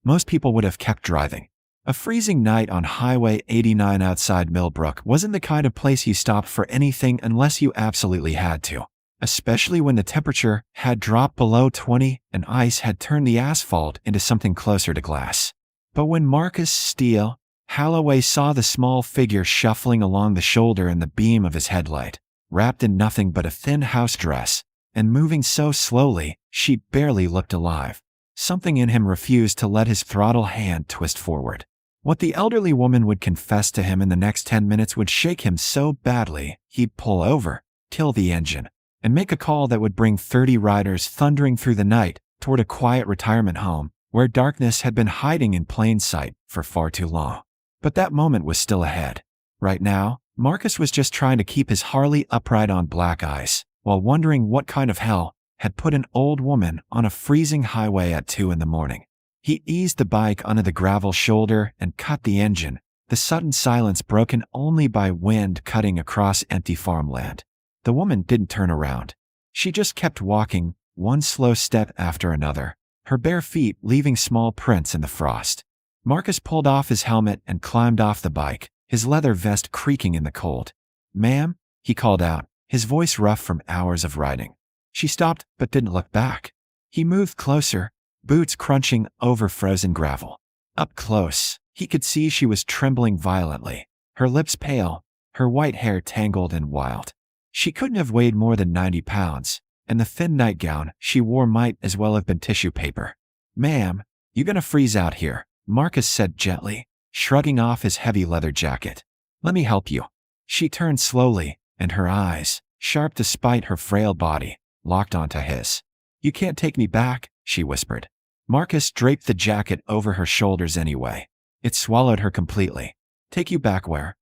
most people would have kept driving. A freezing night on Highway 89 outside Millbrook wasn't the kind of place you stopped for anything unless you absolutely had to, especially when the temperature had dropped below 20 and ice had turned the asphalt into something closer to glass. But when Marcus Steele Halloway saw the small figure shuffling along the shoulder in the beam of his headlight, wrapped in nothing but a thin house dress, and moving so slowly she barely looked alive, something in him refused to let his throttle hand twist forward. What the elderly woman would confess to him in the next 10 minutes would shake him so badly he'd pull over, kill the engine, and make a call that would bring 30 riders thundering through the night toward a quiet retirement home where darkness had been hiding in plain sight for far too long. But that moment was still ahead. Right now, Marcus was just trying to keep his Harley upright on black ice, while wondering what kind of hell had put an old woman on a freezing highway at 2 in the morning. He eased the bike onto the gravel shoulder and cut the engine, the sudden silence broken only by wind cutting across empty farmland. The woman didn't turn around. She just kept walking, one slow step after another, her bare feet leaving small prints in the frost. Marcus pulled off his helmet and climbed off the bike, his leather vest creaking in the cold. "Ma'am?" he called out, his voice rough from hours of riding. She stopped but didn't look back. He moved closer, boots crunching over frozen gravel. Up close, he could see she was trembling violently, her lips pale, her white hair tangled and wild. She couldn't have weighed more than 90 pounds, and the thin nightgown she wore might as well have been tissue paper. "Ma'am, you gonna freeze out here," Marcus said gently, shrugging off his heavy leather jacket. "Let me help you." She turned slowly, and her eyes, sharp despite her frail body, locked onto his. "You can't take me back," she whispered. Marcus draped the jacket over her shoulders anyway. It swallowed her completely. "Take you back where?"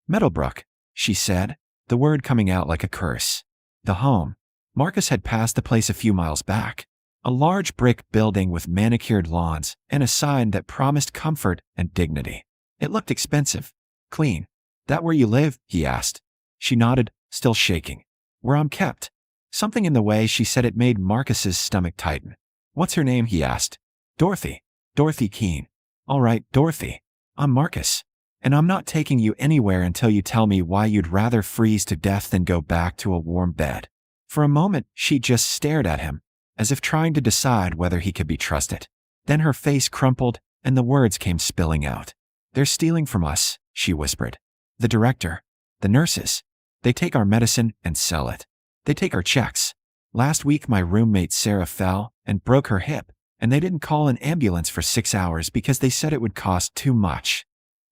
"Meadowbrook," she said, the word coming out like a curse. The home. Marcus had passed the place a few miles back. A large brick building with manicured lawns and a sign that promised comfort and dignity. It looked expensive. "Clean. That where you live?" he asked. She nodded, still shaking. "Where I'm kept." Something in the way she said it made Marcus's stomach tighten. "What's her name?" he asked. "Dorothy. Dorothy Keane." "All right, Dorothy. I'm Marcus. And I'm not taking you anywhere until you tell me why you'd rather freeze to death than go back to a warm bed." For a moment, she just stared at him, as if trying to decide whether he could be trusted. Then her face crumpled, and the words came spilling out. "They're stealing from us," she whispered. "The director. The nurses. They take our medicine and sell it. They take our checks. Last week my roommate Sarah fell and broke her hip, and they didn't call an ambulance for 6 hours because they said it would cost too much."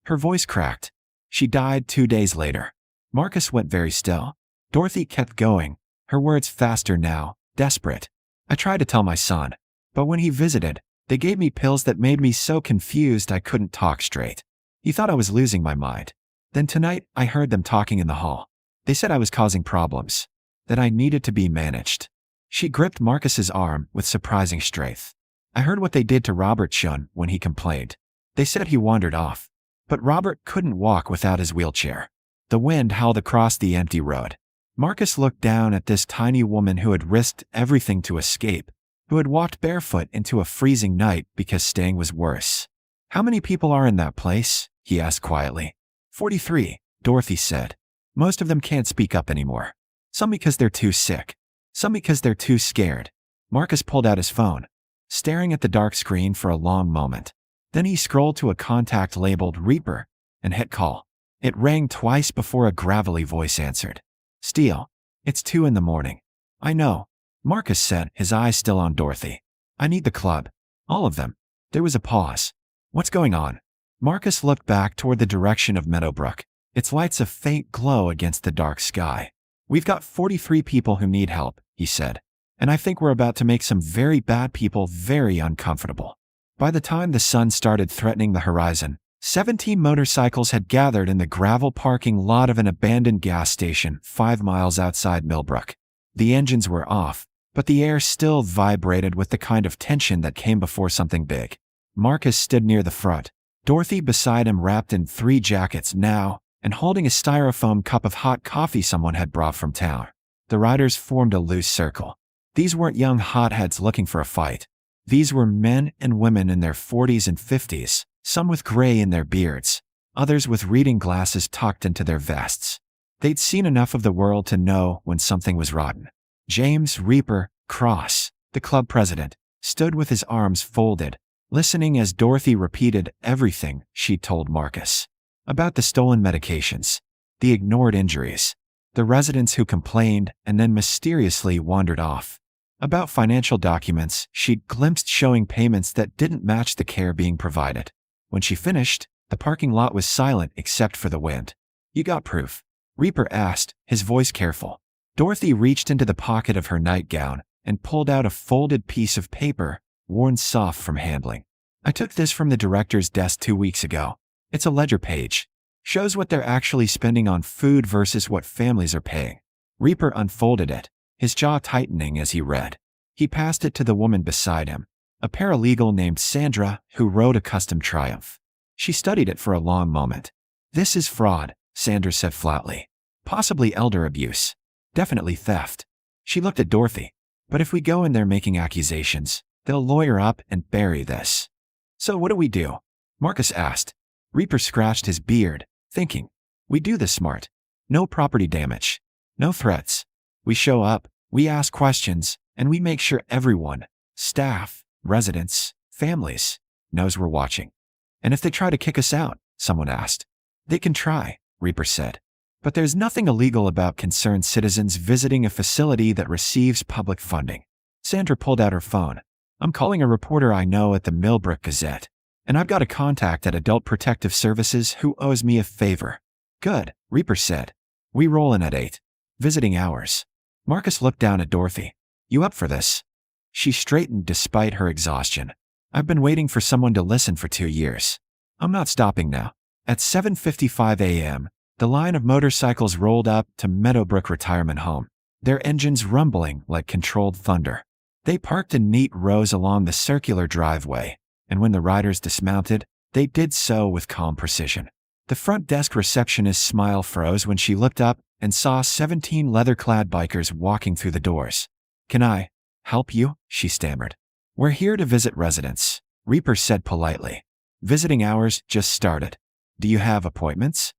Her voice cracked. "She died 2 days later." Marcus went very still. Dorothy kept going, her words faster now, desperate. "I tried to tell my son, but when he visited, they gave me pills that made me so confused I couldn't talk straight. He thought I was losing my mind. Then tonight, I heard them talking in the hall. They said I was causing problems, that I needed to be managed." She gripped Marcus's arm with surprising strength. "I heard what they did to Robert Shun when he complained. They said he wandered off. But Robert couldn't walk without his wheelchair." The wind howled across the empty road. Marcus looked down at this tiny woman who had risked everything to escape, who had walked barefoot into a freezing night because staying was worse. "How many people are in that place?" he asked quietly. 43, Dorothy said. "Most of them can't speak up anymore. Some because they're too sick. Some because they're too scared." Marcus pulled out his phone, staring at the dark screen for a long moment. Then he scrolled to a contact labeled Reaper and hit call. It rang twice before a gravelly voice answered. "Steele, it's 2 in the morning." "I know," Marcus said, his eyes still on Dorothy. "I need the club. All of them." There was a pause. "What's going on?" Marcus looked back toward the direction of Meadowbrook, its lights a faint glow against the dark sky. "We've got 43 people who need help," he said. "And I think we're about to make some very bad people very uncomfortable." By the time the sun started threatening the horizon, 17 motorcycles had gathered in the gravel parking lot of an abandoned gas station 5 miles outside Millbrook. The engines were off, but the air still vibrated with the kind of tension that came before something big. Marcus stood near the front, Dorothy beside him wrapped in 3 jackets now, and holding a styrofoam cup of hot coffee someone had brought from town. The riders formed a loose circle. These weren't young hotheads looking for a fight. These were men and women in their 40s and 50s, some with gray in their beards, others with reading glasses tucked into their vests. They'd seen enough of the world to know when something was rotten. James Reaper Cross, the club president, stood with his arms folded, listening as Dorothy repeated everything she'd told Marcus. About the stolen medications, the ignored injuries, the residents who complained and then mysteriously wandered off. About financial documents she'd glimpsed showing payments that didn't match the care being provided. When she finished, the parking lot was silent except for the wind. "You got proof?" Reaper asked, his voice careful. Dorothy reached into the pocket of her nightgown and pulled out a folded piece of paper, worn soft from handling. "I took this from the director's desk 2 weeks ago. It's a ledger page. Shows what they're actually spending on food versus what families are paying." Reaper unfolded it, his jaw tightening as he read. He passed it to the woman beside him, a paralegal named Sandra who rode a custom Triumph. She studied it for a long moment. "This is fraud," Sandra said flatly. "Possibly elder abuse. Definitely theft." She looked at Dorothy. "But if we go in there making accusations, they'll lawyer up and bury this." "So what do we do?" Marcus asked. Reaper scratched his beard, thinking. "We do this smart. No property damage. No threats. We show up, we ask questions, and we make sure everyone, staff, residents, families, knows we're watching." "And if they try to kick us out?" someone asked. "They can try," Reaper said. "But there's nothing illegal about concerned citizens visiting a facility that receives public funding." Sandra pulled out her phone. "I'm calling a reporter I know at the Meadowbrook Gazette. And I've got a contact at Adult Protective Services who owes me a favor." "Good," Reaper said. "We roll in at 8. Visiting hours." Marcus looked down at Dorothy. "You up for this?" She straightened despite her exhaustion. "I've been waiting for someone to listen for 2 years. I'm not stopping now." At 7:55 a.m., the line of motorcycles rolled up to Meadowbrook Retirement Home, their engines rumbling like controlled thunder. They parked in neat rows along the circular driveway, and when the riders dismounted, they did so with calm precision. The front desk receptionist's smile froze when she looked up and saw 17 leather-clad bikers walking through the doors. "Can I help you?" she stammered. "We're here to visit residents," Reaper said politely. "Visiting hours just started. Do you have appointments?"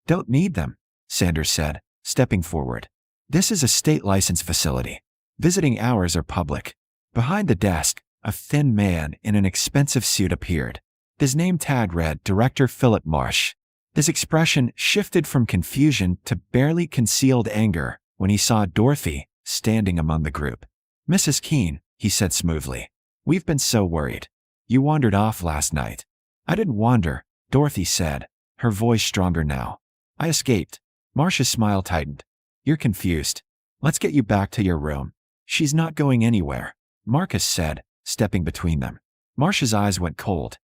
"Don't need them," Sanders said, stepping forward. "This is a state-licensed facility. Visiting hours are public." Behind the desk, a thin man in an expensive suit appeared. His name tag read Director Philip Marsh. His expression shifted from confusion to barely concealed anger when he saw Dorothy standing among the group. "Mrs. Keane," he said smoothly. "We've been so worried. You wandered off last night." "I didn't wander," Dorothy said, her voice stronger now. "I escaped." Marsh's smile tightened. "You're confused. Let's get you back to your room." "She's not going anywhere," Marcus said, stepping between them. Marsh's eyes went cold.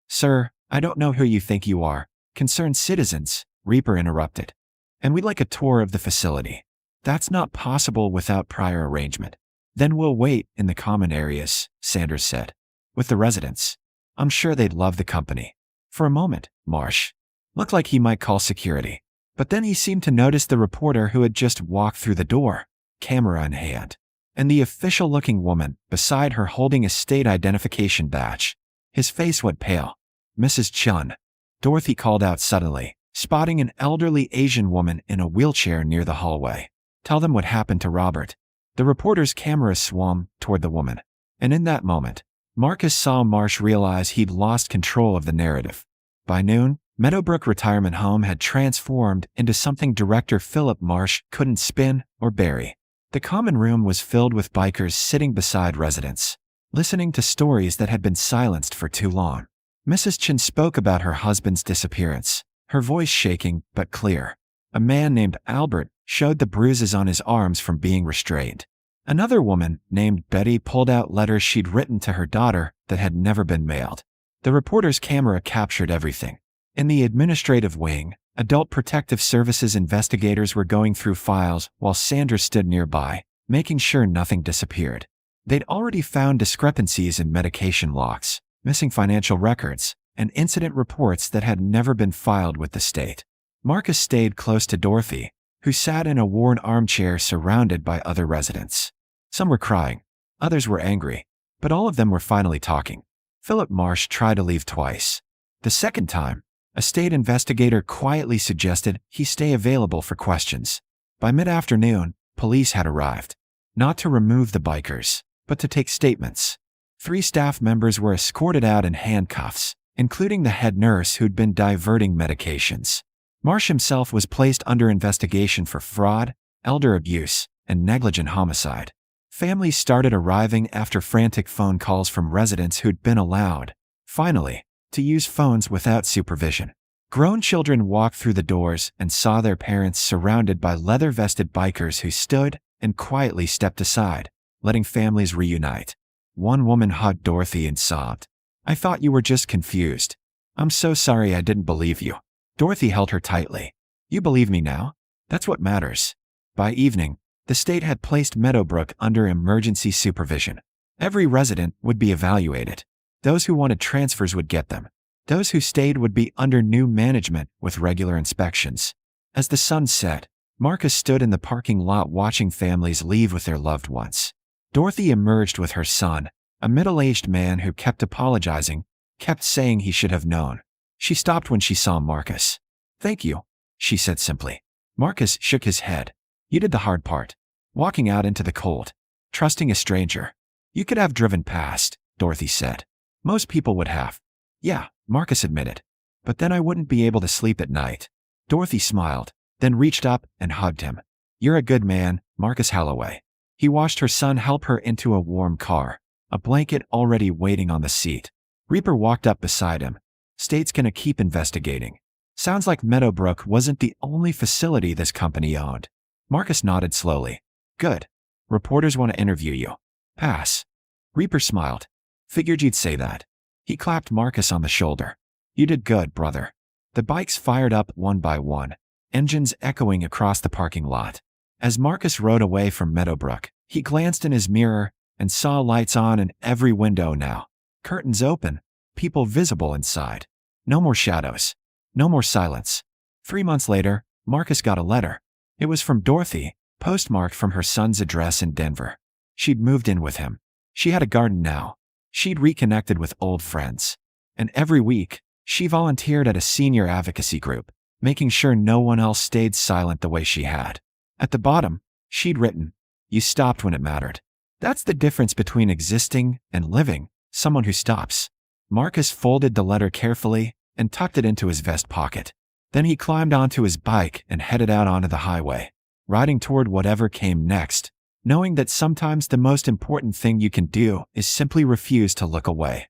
"Sir, I don't know who you think you are." "Concerned citizens," Reaper interrupted. "And we'd like a tour of the facility." "That's not possible without prior arrangement." "Then we'll wait in the common areas," Sanders said. "With the residents. I'm sure they'd love the company." For a moment, Marsh looked like he might call security. But then he seemed to notice the reporter who had just walked through the door, camera in hand, and the official-looking woman beside her holding a state identification badge. His face went pale. "Mrs. Chun," Dorothy called out suddenly, spotting an elderly Asian woman in a wheelchair near the hallway. "Tell them what happened to Robert." The reporter's camera swung toward the woman. And in that moment, Marcus saw Marsh realize he'd lost control of the narrative. By noon, Meadowbrook Retirement Home had transformed into something Director Philip Marsh couldn't spin or bury. The common room was filled with bikers sitting beside residents, listening to stories that had been silenced for too long. Mrs. Chin spoke about her husband's disappearance, her voice shaking but clear. A man named Albert showed the bruises on his arms from being restrained. Another woman, named Betty, pulled out letters she'd written to her daughter that had never been mailed. The reporter's camera captured everything. In the administrative wing, Adult Protective Services investigators were going through files while Sandra stood nearby, making sure nothing disappeared. They'd already found discrepancies in medication logs, missing financial records, and incident reports that had never been filed with the state. Marcus stayed close to Dorothy, who sat in a worn armchair surrounded by other residents. Some were crying. Others were angry. But all of them were finally talking. Philip Marsh tried to leave twice. The second time, a state investigator quietly suggested he stay available for questions. By mid-afternoon, police had arrived. Not to remove the bikers, but to take statements. 3 staff members were escorted out in handcuffs, including the head nurse who'd been diverting medications. Marsh himself was placed under investigation for fraud, elder abuse, and negligent homicide. Families started arriving after frantic phone calls from residents who'd been allowed, finally, to use phones without supervision. Grown children walked through the doors and saw their parents surrounded by leather-vested bikers who stood and quietly stepped aside, letting families reunite. One woman hugged Dorothy and sobbed. "I thought you were just confused. I'm so sorry I didn't believe you." Dorothy held her tightly. "You believe me now? That's what matters." By evening, the state had placed Meadowbrook under emergency supervision. Every resident would be evaluated. Those who wanted transfers would get them. Those who stayed would be under new management with regular inspections. As the sun set, Marcus stood in the parking lot watching families leave with their loved ones. Dorothy emerged with her son, a middle-aged man who kept apologizing, kept saying he should have known. She stopped when she saw Marcus. "Thank you," she said simply. Marcus shook his head. "You did the hard part. Walking out into the cold. Trusting a stranger. You could have driven past," Dorothy said. "Most people would have." "Yeah," Marcus admitted. "But then I wouldn't be able to sleep at night." Dorothy smiled, then reached up and hugged him. "You're a good man, Marcus Halloway." He watched her son help her into a warm car, a blanket already waiting on the seat. Reaper walked up beside him. "State's gonna keep investigating. Sounds like Meadowbrook wasn't the only facility this company owned." Marcus nodded slowly. "Good. Reporters want to interview you." "Pass." Reaper smiled. "Figured you'd say that." He clapped Marcus on the shoulder. "You did good, brother." The bikes fired up one by one, engines echoing across the parking lot. As Marcus rode away from Meadowbrook, he glanced in his mirror and saw lights on in every window now. Curtains open, people visible inside. No more shadows. No more silence. 3 months later, Marcus got a letter. It was from Dorothy, postmarked from her son's address in Denver. She'd moved in with him. She had a garden now. She'd reconnected with old friends. And every week, she volunteered at a senior advocacy group, making sure no one else stayed silent the way she had. At the bottom, she'd written, "You stopped when it mattered." That's the difference between existing and living, someone who stops. Marcus folded the letter carefully and tucked it into his vest pocket. Then he climbed onto his bike and headed out onto the highway, riding toward whatever came next, knowing that sometimes the most important thing you can do is simply refuse to look away.